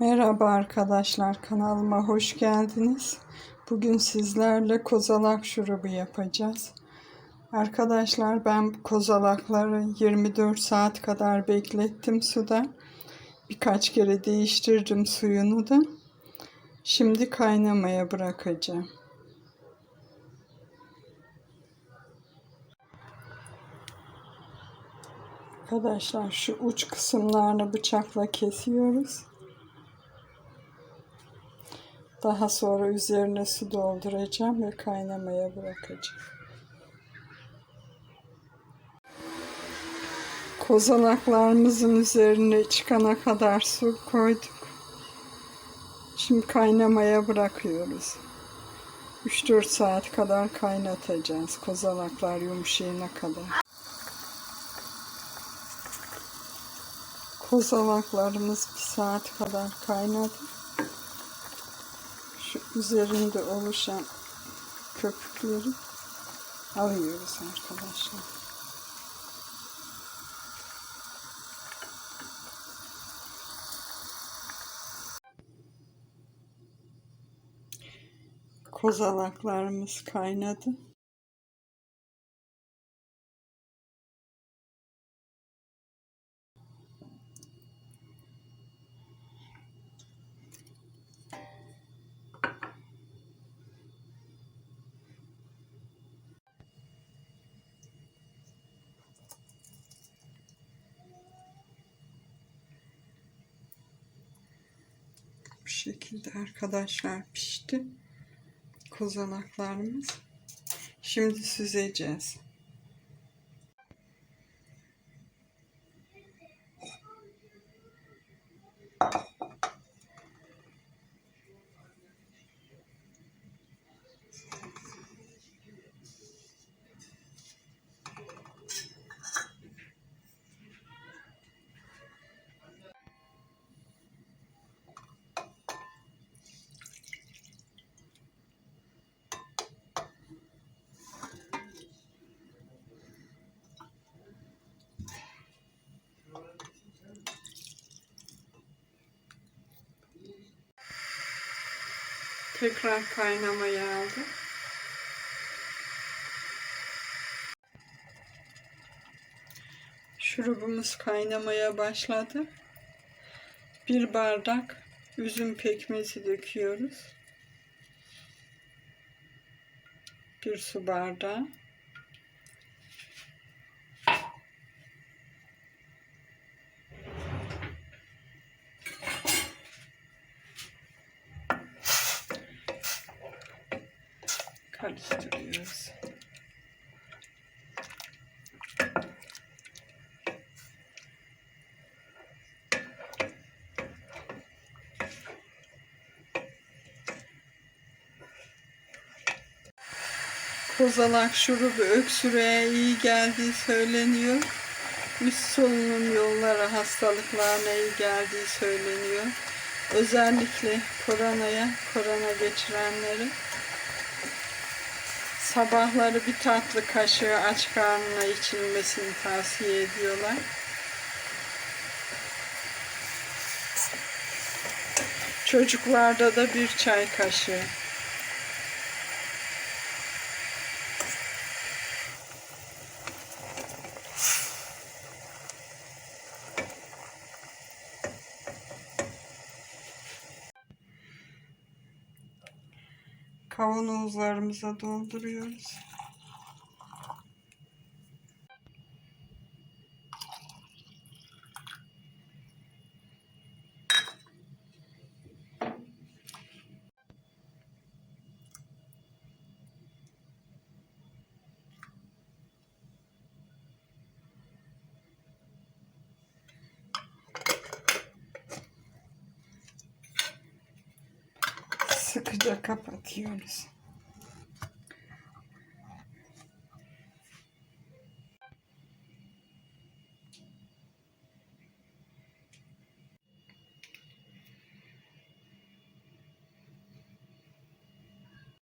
Merhaba arkadaşlar, kanalıma hoş geldiniz. Bugün sizlerle kozalak şurubu yapacağız. Arkadaşlar ben kozalakları 24 saat kadar beklettim suda. Birkaç kere değiştirdim suyunu da. Şimdi kaynamaya bırakacağım. Arkadaşlar şu uç kısımlarını bıçakla kesiyoruz. Daha sonra üzerine su dolduracağım ve kaynamaya bırakacağım. Kozalaklarımızın üzerine çıkana kadar su koyduk. Şimdi kaynamaya bırakıyoruz. 3-4 saat kadar kaynatacağız. Kozalaklar yumuşayana kadar. Kozalaklarımız 1 saat kadar kaynadı. Şu üzerinde oluşan köpükleri alıyoruz arkadaşlar. Kozalaklarımız kaynadı. Bu şekilde arkadaşlar pişti kozalaklarımız. Şimdi süzeceğiz. Tekrar kaynamaya aldı. Şurubumuz kaynamaya başladı. 1 bardak üzüm pekmezi döküyoruz. 1 su bardağı. Karıştırıyoruz. Kozalak şurubu öksürüğe iyi geldiği söyleniyor. Üst solunum yolları hastalıklarına iyi geldiği söyleniyor. Özellikle korona geçirenlere sabahları 1 tatlı kaşığı aç karnına içilmesini tavsiye ediyorlar. Çocuklarda da 1 çay kaşığı. Kavanozlarımıza dolduruyoruz. Sıkıca kapatıyoruz.